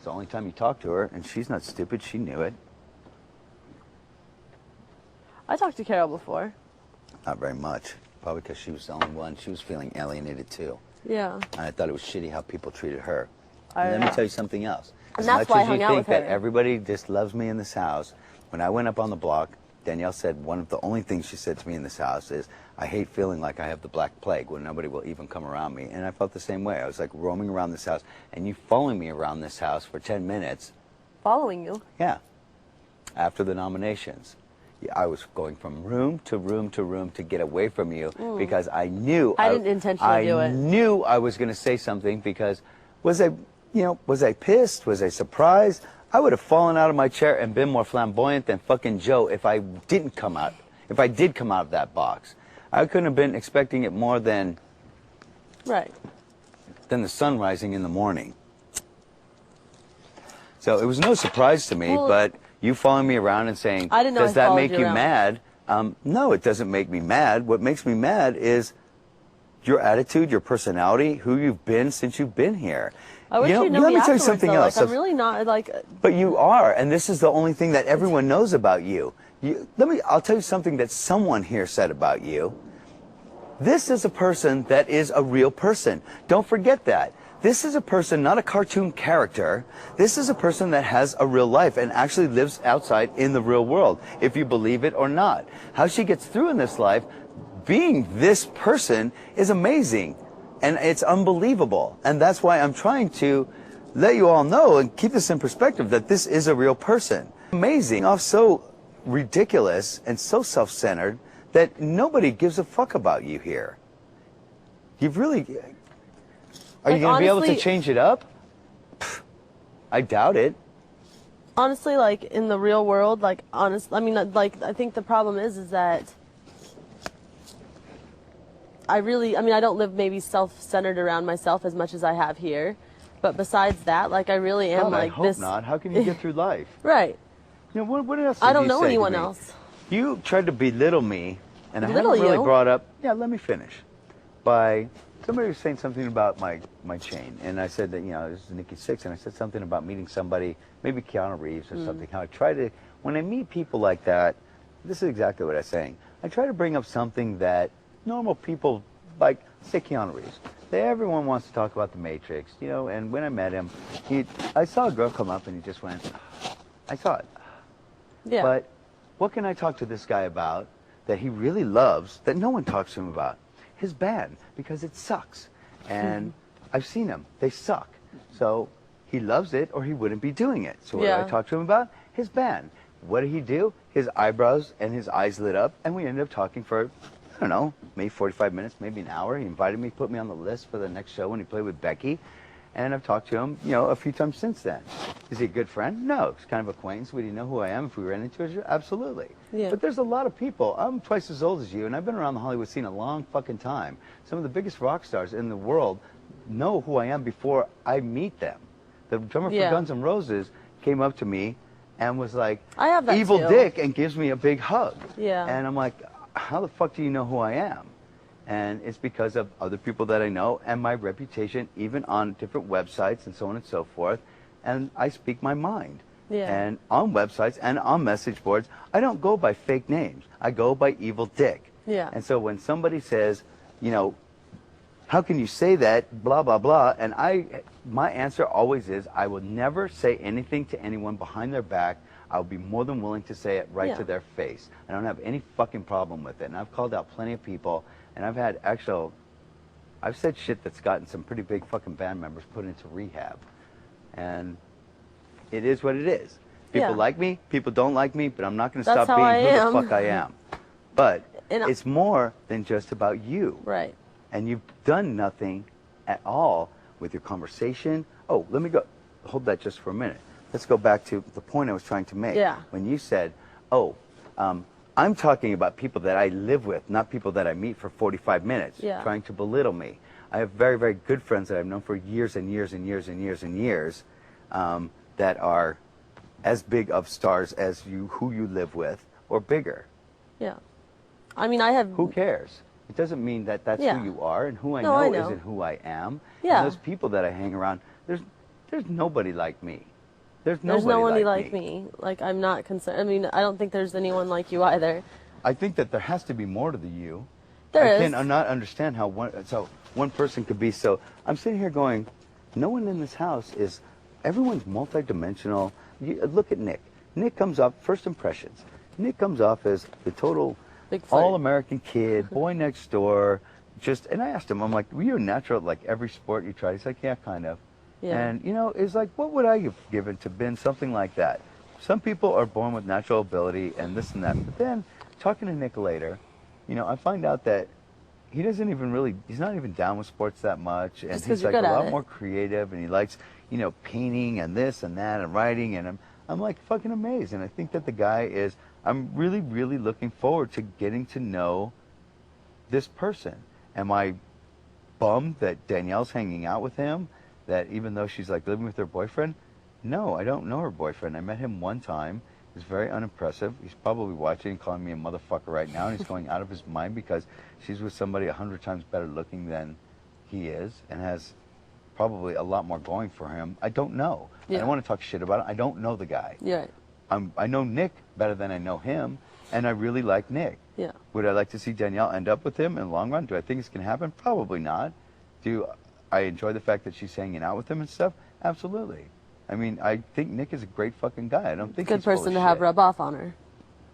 It's the only time you talk to her, and she's not stupid. She knew it. I talked to Carol before. Not very much. Probably because she was the only one. She was feeling alienated too. Yeah. And I thought it was shitty how people treated her. I And let me tell you something else. And that's why I hung out with her. As much as you think that everybody just loves me in this house, when I went up on the block, Danielle said one of the only things she said to me in this house is, I hate feeling like I have the Black Plague when nobody will even come around me. And I felt the same way. I was like roaming around this house, and you following me around this house for 10 minutes. Following you? Yeah. After the nominations. I was going from room to room to room to get away from you because I knew I didn't intentionally do it. I knew I was going to say something because was I pissed? Was I surprised? I would have fallen out of my chair and been more flamboyant than fucking Joe if I didn't come out. If I did come out of that box, I couldn't have been expecting it more than than the sun rising in the morning. So it was no surprise to me, but you following me around and saying, I didn't know does that make you mad? No, it doesn't make me mad. What makes me mad is your attitude, your personality, who you've been since you've been here. I wish you know let me me tell you something though. else. Like, I'm really not like. But you are, and this is the only thing that everyone knows about you. I'll tell you something that someone here said about you. This is a person that is a real person. Don't forget that. This is a person, not a cartoon character. This is a person that has a real life and actually lives outside in the real world, if you believe it or not. How she gets through in this life, being this person, is amazing. And it's unbelievable. And that's why I'm trying to let you all know and keep this in perspective that this is a real person. Amazing. Off so ridiculous and so self-centered that nobody gives a fuck about you here. You've really... Are you going to be able to change it up? Pfft, I doubt it. Honestly, like, in the real world, I think the problem is that I don't live maybe self-centered around myself as much as I have here. But besides that, like, I really am I hope not. How can you get through life? Right. You know, what else did I don't you know say anyone to me? else. You tried to belittle me, and I haven't Belittle really you? brought up... Yeah, let me finish. By... Somebody was saying something about my chain, and I said that, you know, this is Nikki Sixx, and I said something about meeting somebody, maybe Keanu Reeves or something. How I try to, when I meet people like that, this is exactly what I'm saying. I try to bring up something that normal people, like, say Keanu Reeves. Everyone wants to talk about The Matrix, you know, and when I met him, I saw a girl come up and he just went, I saw it. Yeah. But what can I talk to this guy about that he really loves that no one talks to him about? His band, because it sucks. And I've seen them. They suck. So he loves it or he wouldn't be doing it. So what do I talk to him about? His band. What did he do? His eyebrows and his eyes lit up, and we ended up talking for, I don't know, maybe 45 minutes, maybe an hour. He invited me, put me on the list for the next show when he played with Becky. And I've talked to him, you know, a few times since then. Is he a good friend? No. He's kind of acquaintance. Would he know who I am if we ran into each other? Absolutely. Yeah. But there's a lot of people. I'm twice as old as you, and I've been around the Hollywood scene a long fucking time. Some of the biggest rock stars in the world know who I am before I meet them. The drummer for Guns N' Roses came up to me and was like, I have that Evil too. Dick, and gives me a big hug. Yeah. And I'm like, how the fuck do you know who I am? And it's because of other people that I know and my reputation, even on different websites and so on and so forth. And I speak my mind. Yeah. And on websites and on message boards, I don't go by fake names. I go by Evil Dick. Yeah. And so when somebody says, you know, how can you say that, blah, blah, blah, and my answer always is, I will never say anything to anyone behind their back. I'll be more than willing to say it right to their face. I don't have any fucking problem with it. And I've called out plenty of people. And I've had I've said shit that's gotten some pretty big fucking band members put into rehab. And it is what it is. People like me, people don't like me, but I'm not going to stop being who the fuck I am. But it's more than just about you. Right. And you've done nothing at all with your conversation. Oh, let me go. Hold that just for a minute. Let's go back to the point I was trying to make. Yeah. When you said, I'm talking about people that I live with, not people that I meet for 45 minutes, trying to belittle me. I have very, very good friends that I've known for years and years and years and years and years that are as big of stars as you, who you live with, or bigger. Yeah. I mean, I have... Who cares? It doesn't mean that that's who you are, and who I know isn't who I am. Yeah. And those people that I hang around, there's nobody like me. There's There's nobody no one like me. Like, I'm not concerned. I mean, I don't think there's anyone like you either. I think that there has to be more to the you. There I is. cannot understand how one person could be so. I'm sitting here going, no one in this house is. Everyone's multidimensional. Look at Nick. Nick comes off first impressions. Nick comes off as the total Big flirt. all-American kid, boy next door. And I asked him, I'm like, were you a natural at like every sport you tried? He's like, yeah, kind of. Yeah. And, it's like, what would I have given to been something like that? Some people are born with natural ability and this and that. But then, talking to Nick later, I find out that he's not even down with sports that much. And Just 'cause he's you're like good a at lot it. more creative and he likes, painting and this and that and writing. And I'm like fucking amazed. And I think that the guy I'm really, really looking forward to getting to know this person. Am I bummed that Danielle's hanging out with him? That even though she's like living with her boyfriend? No, I don't know her boyfriend. I met him one time. He's very unimpressive. He's probably watching and calling me a motherfucker right now, and he's going out of his mind because she's with somebody 100 times better looking than he is and has probably a lot more going for him. I don't know. I Yeah. don't want to talk shit about it. I don't know the guy. You're right. I know Nick better than I know him, and I really like Nick. Yeah. Would I like to see Danielle end up with him in the long run? Do I think it's going to happen? Probably not. Do I enjoy the fact that she's hanging out with him and stuff? Absolutely. I mean, I think Nick is a great fucking guy. I don't think Good he's full of person to have shit. rub off on her.